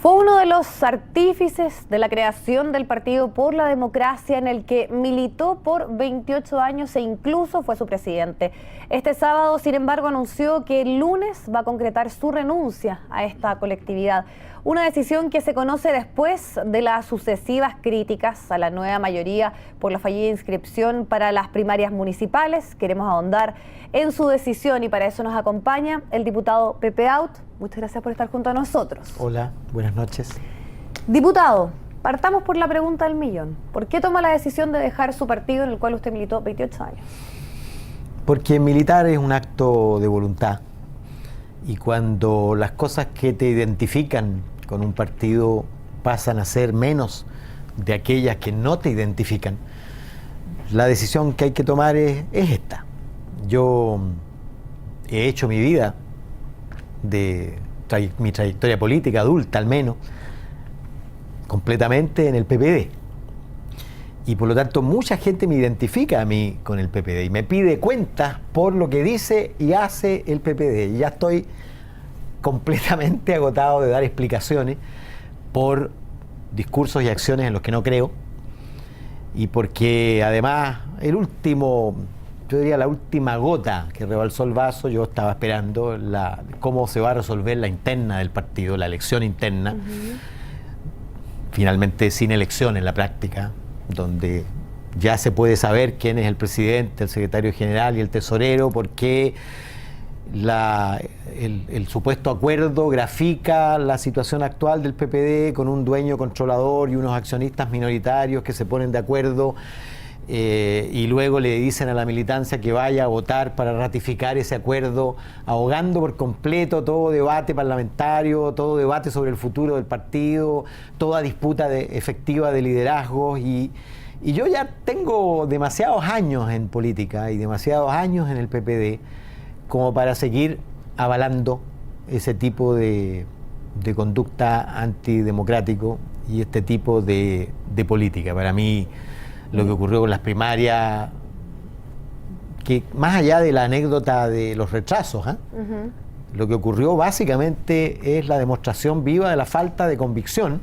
Fue uno de los artífices de la creación del Partido por la Democracia, en el que militó por 28 años e incluso fue su presidente. Este sábado, sin embargo, anunció que el lunes va a concretar su renuncia a esta colectividad. Una decisión que se conoce después de las sucesivas críticas a la nueva mayoría por la fallida inscripción para las primarias municipales. Queremos ahondar en su decisión y para eso nos acompaña el diputado Pepe Out. Muchas gracias por estar junto a nosotros. Hola, buenas noches. Diputado, partamos por la pregunta del millón. ¿Por qué toma la decisión de dejar su partido en el cual usted militó 28 años? Porque militar es un acto de voluntad y cuando las cosas que te identifican con un partido pasan a ser menos de aquellas que no te identifican, la decisión que hay que tomar es esta. Yo he hecho mi vida, mi trayectoria política adulta al menos, completamente en el PPD. Y por lo tanto mucha gente me identifica a mí con el PPD y me pide cuentas por lo que dice y hace el PPD. Y ya estoy completamente agotado de dar explicaciones por discursos y acciones en los que no creo, y porque además yo diría la última gota que rebalsó el vaso, yo estaba esperando cómo se va a resolver la interna del partido, la elección interna, finalmente sin elección en la práctica, donde ya se puede saber quién es el presidente, el secretario general y el tesorero, porque el supuesto acuerdo grafica la situación actual del PPD con un dueño controlador y unos accionistas minoritarios que se ponen de acuerdo y luego le dicen a la militancia que vaya a votar para ratificar ese acuerdo, ahogando por completo todo debate parlamentario, todo debate sobre el futuro del partido, toda disputa efectiva de liderazgos. Y yo ya tengo demasiados años en política y demasiados años en el PPD como para seguir avalando ese tipo de conducta antidemocrático y este tipo de política. Para mí, lo que ocurrió con las primarias, que más allá de la anécdota de los retrasos, lo que ocurrió básicamente es la demostración viva de la falta de convicción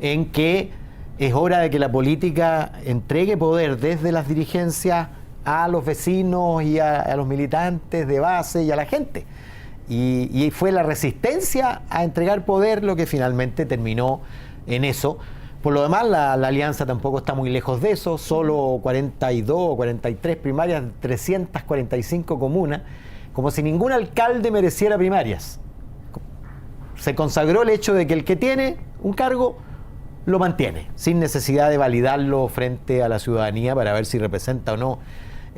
en que es hora de que la política entregue poder desde las dirigencias a los vecinos y a los militantes de base y a la gente. Y fue la resistencia a entregar poder lo que finalmente terminó en eso. Por lo demás, la alianza tampoco está muy lejos de eso, solo 42 o 43 primarias, 345 comunas, como si ningún alcalde mereciera primarias. Se consagró el hecho de que el que tiene un cargo lo mantiene, sin necesidad de validarlo frente a la ciudadanía para ver si representa o no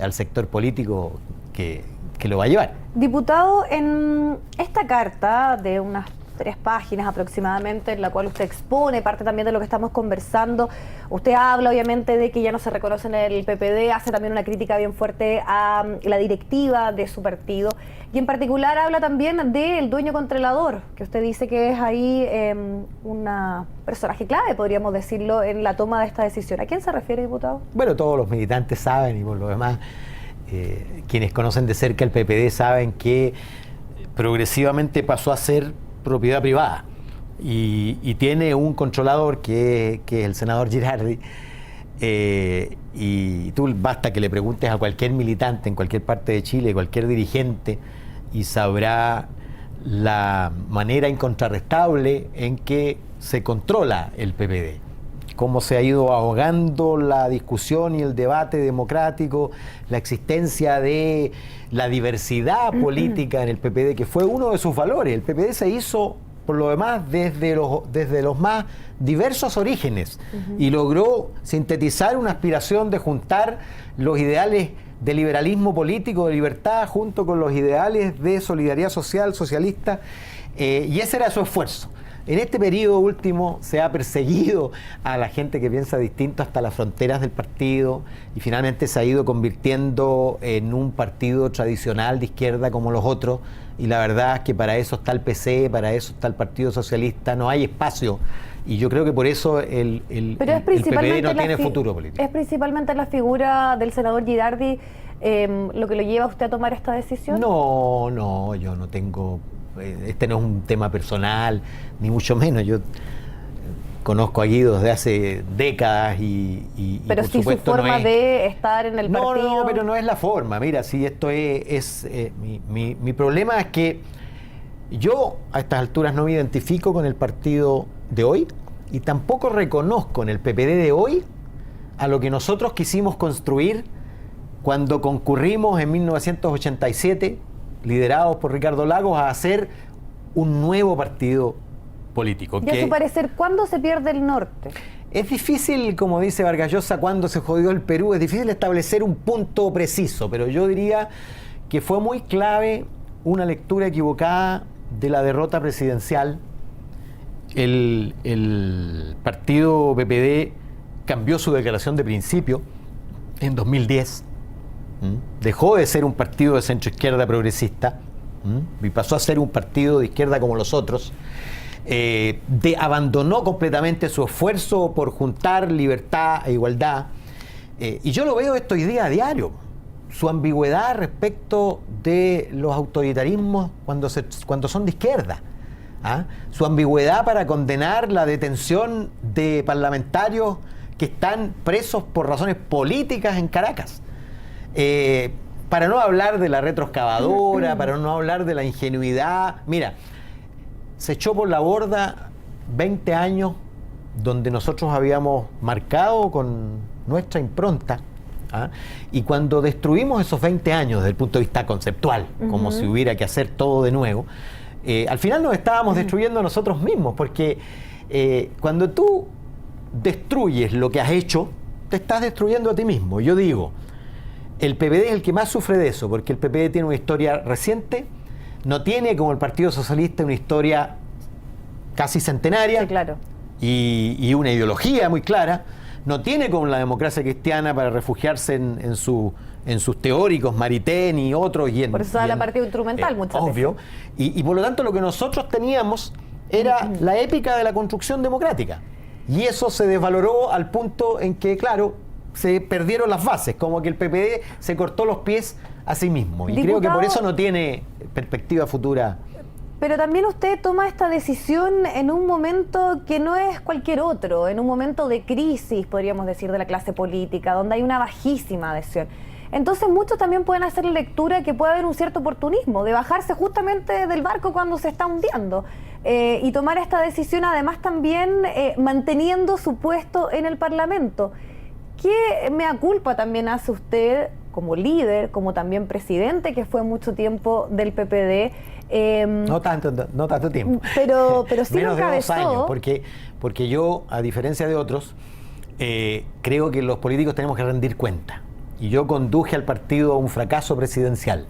al sector político que lo va a llevar. Diputado, en esta carta de unas 3 páginas aproximadamente, en la cual usted expone parte también de lo que estamos conversando, usted habla obviamente de que ya no se reconoce en el PPD, hace también una crítica bien fuerte a la directiva de su partido y en particular habla también del dueño controlador, que usted dice que es ahí un personaje clave, podríamos decirlo, en la toma de esta decisión. ¿A quién se refiere, diputado? Bueno, todos los militantes saben y por lo demás quienes conocen de cerca el PPD saben que progresivamente pasó a ser propiedad privada y tiene un controlador que es el senador Girardi, y tú basta que le preguntes a cualquier militante en cualquier parte de Chile, cualquier dirigente, y sabrá la manera incontrarrestable en que se controla el PPD, cómo se ha ido ahogando la discusión y el debate democrático, la existencia de la diversidad política en el PPD, que fue uno de sus valores. El PPD se hizo, por lo demás, desde los más diversos orígenes y logró sintetizar una aspiración de juntar los ideales de liberalismo político, de libertad, junto con los ideales de solidaridad social, socialista, y ese era su esfuerzo. En este periodo último se ha perseguido a la gente que piensa distinto hasta las fronteras del partido y finalmente se ha ido convirtiendo en un partido tradicional de izquierda como los otros, y la verdad es que para eso está el PC, para eso está el Partido Socialista, no hay espacio, y yo creo que por eso el PPD no tiene futuro político. ¿Es principalmente la figura del senador Girardi lo que lo lleva a usted a tomar esta decisión? No, yo no tengo... Este no es un tema personal, ni mucho menos. Yo conozco a Guido desde hace décadas pero por sí supuesto su forma no es, de estar en el partido. No, pero no es la forma. Mira, si esto es mi problema es que yo a estas alturas no me identifico con el partido de hoy y tampoco reconozco en el PPD de hoy a lo que nosotros quisimos construir cuando concurrimos en 1987, liderados por Ricardo Lagos, a hacer un nuevo partido político. Y a su parecer, ¿cuándo se pierde el norte? Es difícil, como dice Vargas Llosa, cuando se jodió el Perú, es difícil establecer un punto preciso, pero yo diría que fue muy clave una lectura equivocada de la derrota presidencial. El partido PPD cambió su declaración de principio en 2010. Dejó de ser un partido de centroizquierda progresista y pasó a ser un partido de izquierda como los otros. Abandonó completamente su esfuerzo por juntar libertad e igualdad. Y yo lo veo esto hoy día a diario. Su ambigüedad respecto de los autoritarismos cuando son de izquierda. Su ambigüedad para condenar la detención de parlamentarios que están presos por razones políticas en Caracas. Para no hablar de la retroexcavadora, para no hablar de la ingenuidad. Mira, se echó por la borda 20 años donde nosotros habíamos marcado con nuestra impronta. Y cuando destruimos esos 20 años desde el punto de vista conceptual, como si hubiera que hacer todo de nuevo, al final nos estábamos destruyendo a nosotros mismos, porque cuando tú destruyes lo que has hecho, te estás destruyendo a ti mismo. Yo digo, el PPD es el que más sufre de eso, porque el PPD tiene una historia reciente, no tiene como el Partido Socialista una historia casi centenaria, sí, claro, y una ideología muy clara, no tiene como la democracia cristiana para refugiarse en sus teóricos, Maritain y otros. Por eso da la partida instrumental muchas veces. Obvio. Y por lo tanto lo que nosotros teníamos era la épica de la construcción democrática. Y eso se desvaloró al punto en que, claro, se perdieron las bases, como que el PPD se cortó los pies a sí mismo. Y creo que por eso no tiene perspectiva futura. Pero también usted toma esta decisión en un momento que no es cualquier otro, en un momento de crisis, podríamos decir, de la clase política, donde hay una bajísima adhesión. Entonces muchos también pueden hacer la lectura que puede haber un cierto oportunismo, de bajarse justamente del barco cuando se está hundiendo, y tomar esta decisión además también manteniendo su puesto en el Parlamento. ¿Qué mea culpa también hace usted como líder, como también presidente, que fue mucho tiempo del PPD? No tanto tiempo. Pero sí menos lo de 2 años, encabezó. porque yo, a diferencia de otros, creo que los políticos tenemos que rendir cuenta. Y yo conduje al partido a un fracaso presidencial.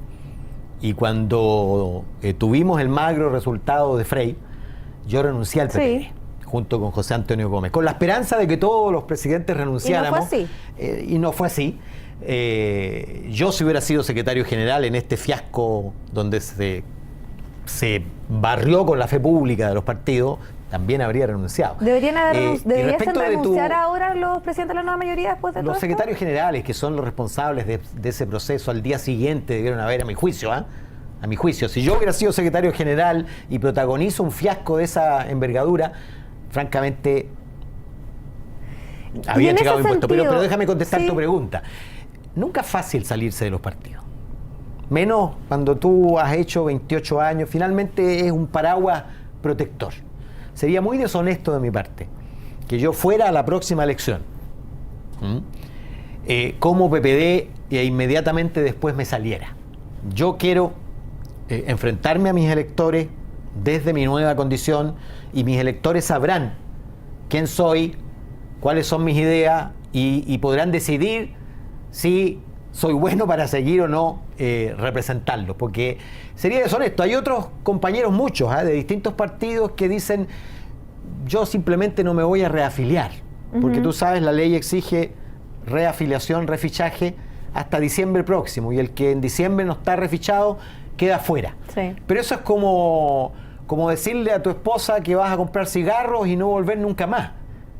Y cuando tuvimos el magro resultado de Frei, yo renuncié al PPD. Sí. Junto con José Antonio Gómez, con la esperanza de que todos los presidentes renunciáramos. Y no fue así. Yo, si hubiera sido secretario general en este fiasco donde se barrió con la fe pública de los partidos, también habría renunciado. ¿Deberían renunciar ahora los presidentes de la nueva mayoría después de todo Los secretarios generales, que son los responsables de ese proceso, al día siguiente debieron haber, a mi juicio, a mi juicio, si yo hubiera sido secretario general y protagonizo un fiasco de esa envergadura, francamente habían llegado impuestos. Pero déjame contestar tu pregunta. Nunca es fácil salirse de los partidos. Menos cuando tú has hecho 28 años, finalmente es un paraguas protector. Sería muy deshonesto de mi parte que yo fuera a la próxima elección como PPD e inmediatamente después me saliera. Yo quiero enfrentarme a mis electores desde mi nueva condición, y mis electores sabrán quién soy, cuáles son mis ideas, y podrán decidir si soy bueno para seguir o no representarlos, porque sería deshonesto. Hay otros compañeros, muchos, de distintos partidos, que dicen: yo simplemente no me voy a reafiliar, porque tú sabes, la ley exige reafiliación, refichaje hasta diciembre próximo, y el que en diciembre no está refichado queda fuera. Sí. Pero eso es como decirle a tu esposa que vas a comprar cigarros y no volver nunca más.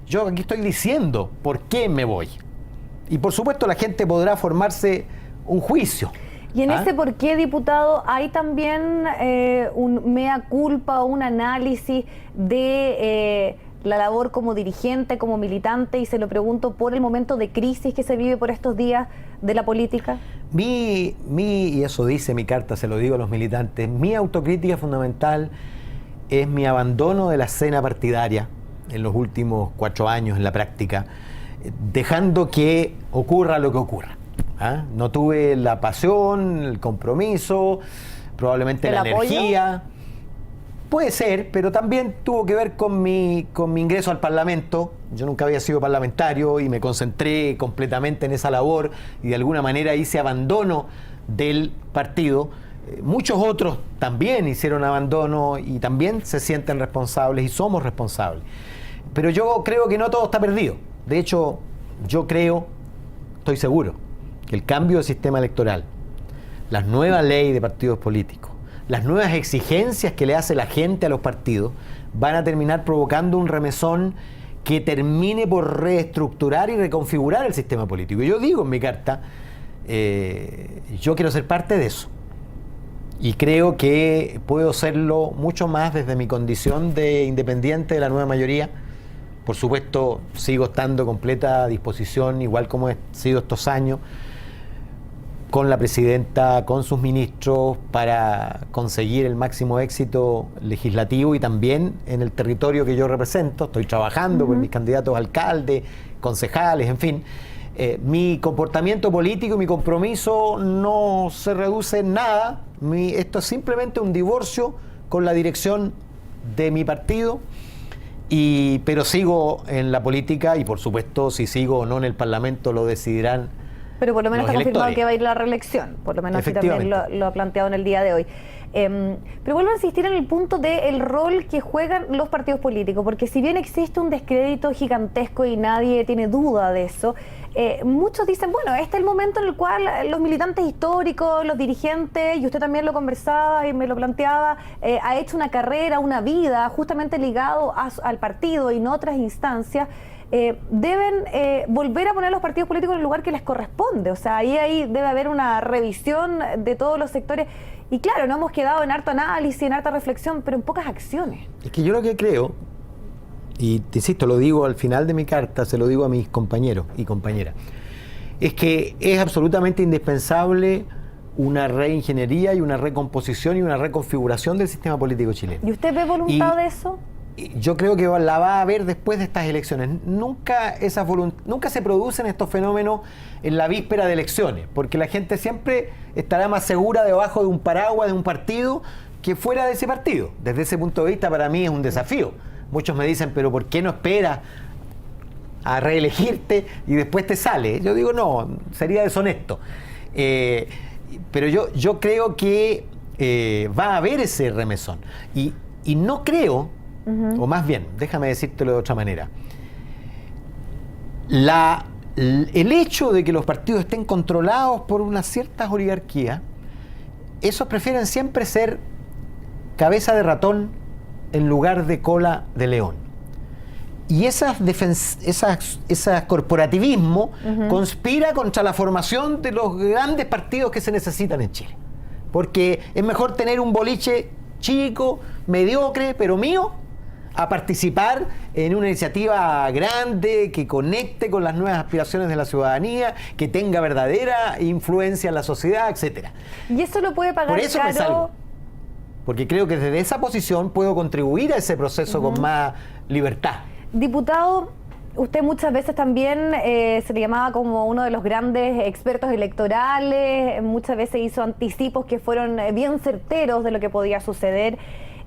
Yo aquí estoy diciendo por qué me voy. Y por supuesto la gente podrá formarse un juicio. Y en ese por qué, diputado, hay también un mea culpa o un análisis de la labor como dirigente, como militante, y se lo pregunto por el momento de crisis que se vive por estos días de la política? Y eso dice mi carta, se lo digo a los militantes, mi autocrítica fundamental es mi abandono de la escena partidaria en los últimos 4 años en la práctica, dejando que ocurra lo que ocurra. No tuve la pasión, el compromiso, probablemente la energía. Puede ser, pero también tuvo que ver con mi ingreso al Parlamento. Yo nunca había sido parlamentario y me concentré completamente en esa labor y de alguna manera hice abandono del partido. Muchos otros también hicieron abandono y también se sienten responsables y somos responsables. Pero yo creo que no todo está perdido. De hecho, estoy seguro, que el cambio del sistema electoral, las nuevas leyes de partidos políticos, las nuevas exigencias que le hace la gente a los partidos van a terminar provocando un remesón que termine por reestructurar y reconfigurar el sistema político. Y yo digo en mi carta, yo quiero ser parte de eso. Y creo que puedo serlo mucho más desde mi condición de independiente de la nueva mayoría. Por supuesto, sigo estando a completa disposición, igual como he sido estos años, con la presidenta, con sus ministros, para conseguir el máximo éxito legislativo y también en el territorio que yo represento. Estoy trabajando por mis candidatos a alcalde, concejales, en fin. Mi comportamiento político y mi compromiso no se reduce en nada. Esto es simplemente un divorcio con la dirección de mi partido, pero sigo en la política y por supuesto si sigo o no en el Parlamento lo decidirán. Pero por lo menos los está confirmado electores. que va a ir la reelección, por lo menos así también lo ha planteado en el día de hoy. Pero vuelvo a insistir en el punto del rol que juegan los partidos políticos, porque si bien existe un descrédito gigantesco y nadie tiene duda de eso, muchos dicen, bueno, este es el momento en el cual los militantes históricos, los dirigentes, y usted también lo conversaba y me lo planteaba, ha hecho una carrera, una vida justamente ligado al partido y no otras instancias, deben volver a poner a los partidos políticos en el lugar que les corresponde. O sea, ahí debe haber una revisión de todos los sectores. Y claro, no hemos quedado en harto análisis, en harta reflexión, pero en pocas acciones. Es que yo lo que creo, y te insisto, lo digo al final de mi carta, se lo digo a mis compañeros y compañeras, es que es absolutamente indispensable una reingeniería y una recomposición y una reconfiguración del sistema político chileno. ¿Y usted ve voluntad de eso? Yo creo que la va a haber después de estas elecciones. Nunca se producen estos fenómenos en la víspera de elecciones, porque la gente siempre estará más segura debajo de un paraguas de un partido que fuera de ese partido. Desde ese punto de vista, para mí es un desafío. Muchos me dicen, pero ¿por qué no esperas a reelegirte y después te sale? Yo digo, no, sería deshonesto. Pero yo creo que va a haber ese remesón. Y no creo, o más bien, déjame decírtelo de otra manera, el hecho de que los partidos estén controlados por unas ciertas oligarquías, esos prefieren siempre ser cabeza de ratón en lugar de cola de león. Y ese corporativismo conspira contra la formación de los grandes partidos que se necesitan en Chile. Porque es mejor tener un boliche chico, mediocre, pero mío, a participar en una iniciativa grande que conecte con las nuevas aspiraciones de la ciudadanía, que tenga verdadera influencia en la sociedad, etcétera. Y eso lo puede pagar por eso caro. Me salgo, porque creo que desde esa posición puedo contribuir a ese proceso con más libertad. Diputado, usted muchas veces también se le llamaba como uno de los grandes expertos electorales, muchas veces hizo anticipos que fueron bien certeros de lo que podía suceder.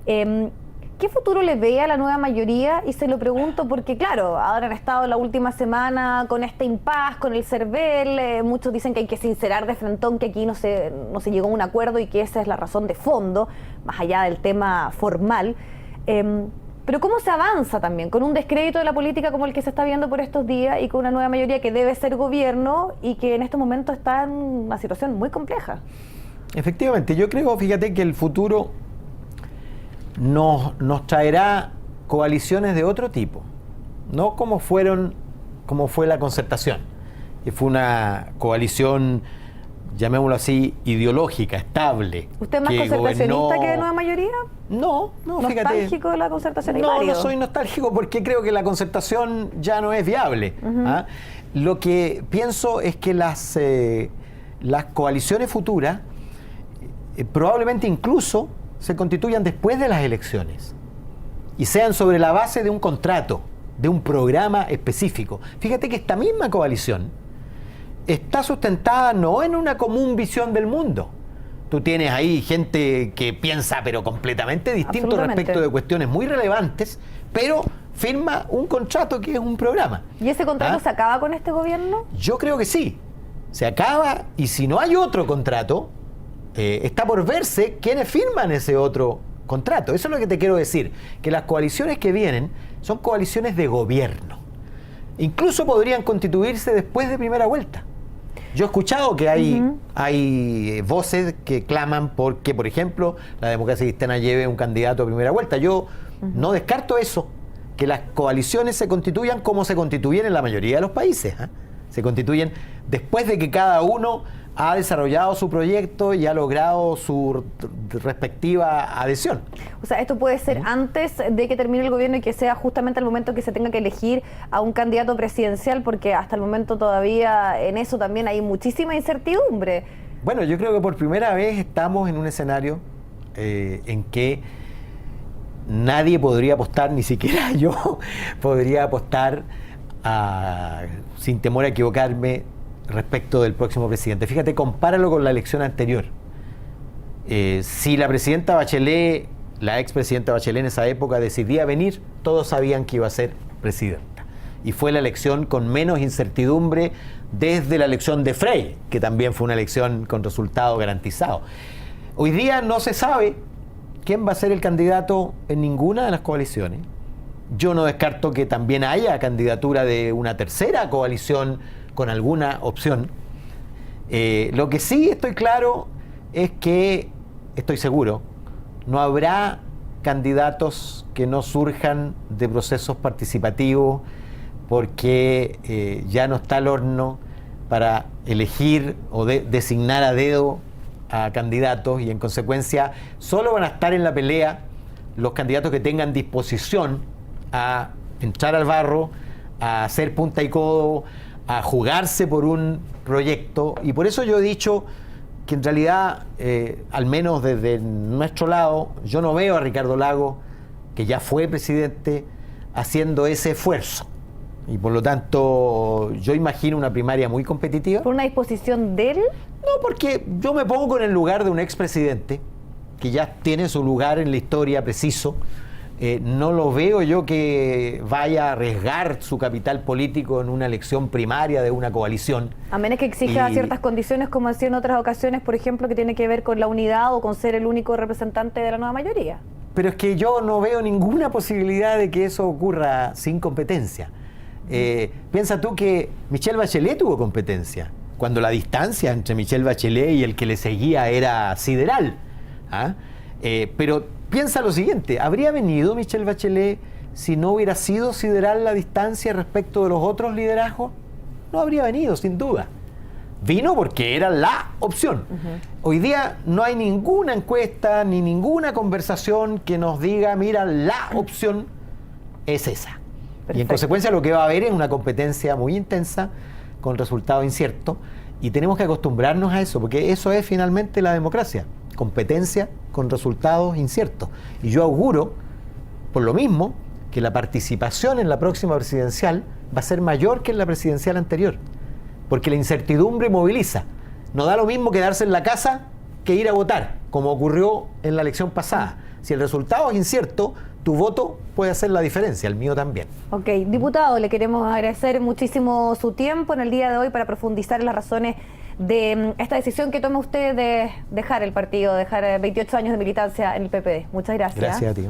¿Qué futuro le ve a la nueva mayoría? Y se lo pregunto porque, claro, ahora han estado la última semana con este impas, con el CERVEL, muchos dicen que hay que sincerar de frentón que aquí no se llegó a un acuerdo y que esa es la razón de fondo, más allá del tema formal. Pero ¿cómo se avanza también con un descrédito de la política como el que se está viendo por estos días y con una nueva mayoría que debe ser gobierno y que en estos momentos está en una situación muy compleja? Efectivamente, yo creo, fíjate, que el futuro nos traerá coaliciones de otro tipo, no como fue la Concertación, que fue una coalición llamémoslo así, ideológica, estable. ¿Usted es más concertacionista que de Nueva Mayoría? No, fíjate. ¿Nostálgico de la concertación? No soy nostálgico porque creo que la concertación ya no es viable. ¿Ah? Lo que pienso es que las coaliciones futuras probablemente incluso se constituyan después de las elecciones y sean sobre la base de un contrato, de un programa específico. Fíjate que esta misma coalición está sustentada no en una común visión del mundo. Tú tienes ahí gente que piensa pero completamente distinto respecto de cuestiones muy relevantes, pero firma un contrato que es un programa. ¿Y ese contrato se acaba con este gobierno? Yo creo que sí, se acaba, y si no hay otro contrato, está por verse quiénes firman ese otro contrato. Eso es lo que te quiero decir, que las coaliciones que vienen son coaliciones de gobierno. Incluso podrían constituirse después de primera vuelta. Yo he escuchado que hay voces que claman porque, por ejemplo, la Democracia Cristiana lleve un candidato a primera vuelta. Yo no descarto eso, que las coaliciones se constituyan como se constituyen en la mayoría de los países. Se constituyen después de que cada uno ha desarrollado su proyecto y ha logrado su respectiva adhesión. O sea, esto puede ser antes de que termine el gobierno y que sea justamente el momento que se tenga que elegir a un candidato presidencial, porque hasta el momento todavía en eso también hay muchísima incertidumbre. Bueno, yo creo que por primera vez estamos en un escenario en que nadie podría apostar, ni siquiera yo podría apostar sin temor a equivocarme respecto del próximo presidente. Fíjate, compáralo con la elección anterior. Si la presidenta Bachelet, la expresidenta Bachelet en esa época decidía venir, todos sabían que iba a ser presidenta. Y fue la elección con menos incertidumbre desde la elección de Frey, que también fue una elección con resultado garantizado. Hoy día no se sabe quién va a ser el candidato en ninguna de las coaliciones. Yo no descarto que también haya candidatura de una tercera coalición con alguna opción. Lo que sí estoy claro es que, estoy seguro, no habrá candidatos que no surjan de procesos participativos, porque ya no está el horno para elegir o designar a dedo a candidatos, y en consecuencia solo van a estar en la pelea los candidatos que tengan disposición a entrar al barro, a hacer punta y codo, a jugarse por un proyecto. Y por eso yo he dicho que en realidad, al menos desde nuestro lado, yo no veo a Ricardo Lagos, que ya fue presidente, haciendo ese esfuerzo. Y por lo tanto, yo imagino una primaria muy competitiva. ¿Por una disposición de él? No, porque yo me pongo en el lugar de un expresidente que ya tiene su lugar en la historia preciso. No lo veo yo que vaya a arriesgar su capital político en una elección primaria de una coalición. A menos que exija ciertas condiciones, como han sido en otras ocasiones, por ejemplo, que tiene que ver con la unidad o con ser el único representante de la nueva mayoría. Pero es que yo no veo ninguna posibilidad de que eso ocurra sin competencia. Piensa tú que Michelle Bachelet tuvo competencia, cuando la distancia entre Michelle Bachelet y el que le seguía era sideral. Pero piensa lo siguiente, ¿habría venido Michelle Bachelet si no hubiera sido sideral la distancia respecto de los otros liderazgos? No habría venido, sin duda. Vino porque era la opción. Hoy día no hay ninguna encuesta ni ninguna conversación que nos diga, mira, la opción es esa. Perfecto. Y en consecuencia lo que va a haber es una competencia muy intensa con resultados inciertos, y tenemos que acostumbrarnos a eso, porque eso es finalmente la democracia. Competencia con resultados inciertos. Y yo auguro, por lo mismo, que la participación en la próxima presidencial va a ser mayor que en la presidencial anterior, porque la incertidumbre moviliza. No da lo mismo quedarse en la casa que ir a votar, como ocurrió en la elección pasada. Si el resultado es incierto, tu voto puede hacer la diferencia, el mío también. Ok, diputado, le queremos agradecer muchísimo su tiempo en el día de hoy para profundizar en las razones de esta decisión que toma usted de dejar el partido, dejar 28 años de militancia en el PPD. Muchas gracias. Gracias a ti.